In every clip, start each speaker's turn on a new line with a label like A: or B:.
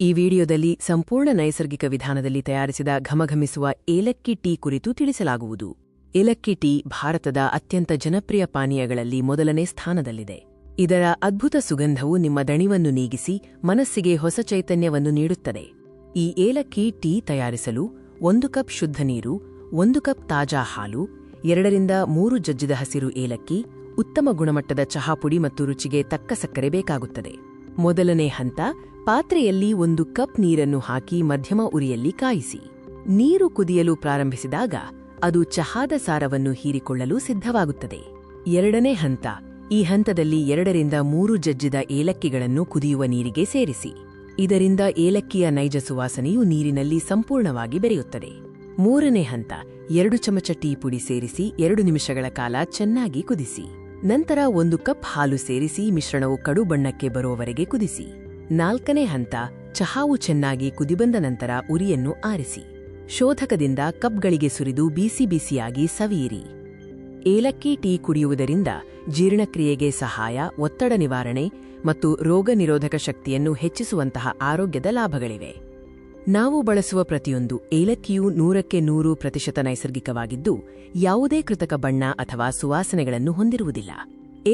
A: ಈ ವಿಡಿಯೋದಲ್ಲಿ ಸಂಪೂರ್ಣ ನೈಸರ್ಗಿಕ ವಿಧಾನದಲ್ಲಿ ತಯಾರಿಸಿದ ಘಮಘಮಿಸುವ ಏಲಕ್ಕಿ ಟೀ ಕುರಿತು ತಿಳಿಸಲಾಗುವುದು. ಏಲಕ್ಕಿ ಟೀ ಭಾರತದ ಅತ್ಯಂತ ಜನಪ್ರಿಯ ಪಾನೀಯಗಳಲ್ಲಿ ಮೊದಲನೇ ಸ್ಥಾನದಲ್ಲಿದೆ. ಇದರ ಅದ್ಭುತ ಸುಗಂಧವು ನಿಮ್ಮ ದಣಿವನ್ನು ನೀಗಿಸಿ ಮನಸ್ಸಿಗೆ ಹೊಸ ಚೈತನ್ಯವನ್ನು ನೀಡುತ್ತದೆ. ಈ ಏಲಕ್ಕಿ ಟೀ ತಯಾರಿಸಲು 1 ಕಪ್ ಶುದ್ಧ ನೀರು, 1 ಕಪ್ ತಾಜಾ ಹಾಲು, 2ರಿಂದ 3 ಜಜ್ಜಿದ ಹಸಿರು ಏಲಕ್ಕಿ, ಉತ್ತಮ ಗುಣಮಟ್ಟದ ಚಹಾ ಪುಡಿ ಮತ್ತು ರುಚಿಗೆ ತಕ್ಕ ಸಕ್ಕರೆ ಬೇಕಾಗುತ್ತದೆ. ಮೊದಲನೇ ಹಂತ, ಪಾತ್ರೆಯಲ್ಲಿ 1 ಕಪ್ ನೀರನ್ನು ಹಾಕಿ ಮಧ್ಯಮ ಉರಿಯಲ್ಲಿ ಕಾಯಿಸಿ. ನೀರು ಕುದಿಯಲು ಪ್ರಾರಂಭಿಸಿದಾಗ ಅದು ಚಹಾದ ಸಾರವನ್ನು ಹೀರಿಕೊಳ್ಳಲು ಸಿದ್ಧವಾಗುತ್ತದೆ. ಎರಡನೇ ಹಂತ, ಈ ಹಂತದಲ್ಲಿ 2ರಿಂದ 3 ಜಜ್ಜಿದ ಏಲಕ್ಕಿಗಳನ್ನು ಕುದಿಯುವ ನೀರಿಗೆ ಸೇರಿಸಿ. ಇದರಿಂದ ಏಲಕ್ಕಿಯ ನೈಜ ಸುವಾಸನೆಯು ನೀರಿನಲ್ಲಿ ಸಂಪೂರ್ಣವಾಗಿ ಬೆರೆಯುತ್ತದೆ. ಮೂರನೇ ಹಂತ, 2 ಚಮಚ ಟೀ ಪುಡಿ ಸೇರಿಸಿ 2 ನಿಮಿಷಗಳ ಕಾಲ ಚೆನ್ನಾಗಿ ಕುದಿಸಿ. ನಂತರ 1 ಕಪ್ ಹಾಲು ಸೇರಿಸಿ ಮಿಶ್ರಣವು ಕಡು ಬಣ್ಣಕ್ಕೆ ಬರುವವರೆಗೆ ಕುದಿಸಿ. ನಾಲ್ಕನೇ ಹಂತ, ಚಹಾವು ಚೆನ್ನಾಗಿ ಕುದಿಬಂದ ನಂತರ ಉರಿಯನ್ನು ಆರಿಸಿ. ಶೋಧಕದಿಂದ ಕಪ್ಗಳಿಗೆ ಸುರಿದು ಬಿಸಿಯಾಗಿ ಸವಿಯಿರಿ. ಏಲಕ್ಕಿ ಟೀ ಕುಡಿಯುವುದರಿಂದ ಜೀರ್ಣಕ್ರಿಯೆಗೆ ಸಹಾಯ, ಒತ್ತಡ ನಿವಾರಣೆ ಮತ್ತು ರೋಗ ನಿರೋಧಕ ಶಕ್ತಿಯನ್ನು ಹೆಚ್ಚಿಸುವಂತಹ ಆರೋಗ್ಯದ ಲಾಭಗಳಿವೆ. ನಾವು ಬಳಸುವ ಪ್ರತಿಯೊಂದು ಏಲಕ್ಕಿಯೂ 100ಕ್ಕೆ 100% ನೈಸರ್ಗಿಕವಾಗಿದ್ದು, ಯಾವುದೇ ಕೃತಕ ಬಣ್ಣ ಅಥವಾ ಸುವಾಸನೆಗಳನ್ನು ಹೊಂದಿರುವುದಿಲ್ಲ.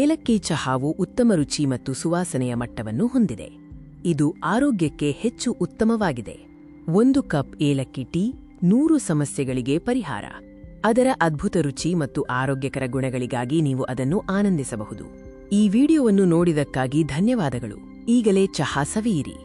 A: ಏಲಕ್ಕಿ ಚಹಾವು ಉತ್ತಮ ರುಚಿ ಮತ್ತು ಸುವಾಸನೆಯ ಮಟ್ಟವನ್ನು ಹೊಂದಿದೆ. ಇದು ಆರೋಗ್ಯಕ್ಕೆ ಹೆಚ್ಚು ಉತ್ತಮವಾಗಿದೆ. 1 ಕಪ್ ಏಲಕ್ಕಿ ಟೀ 100 ಸಮಸ್ಯೆಗಳಿಗೆ ಪರಿಹಾರ. ಅದರ ಅದ್ಭುತ ರುಚಿ ಮತ್ತು ಆರೋಗ್ಯಕರ ಗುಣಗಳಿಗಾಗಿ ನೀವು ಅದನ್ನು ಆನಂದಿಸಬಹುದು. ಈ ವಿಡಿಯೋವನ್ನು ನೋಡಿದಕ್ಕಾಗಿ ಧನ್ಯವಾದಗಳು. ಈಗಲೇ ಚಹಾ ಸವಿಯಿರಿ.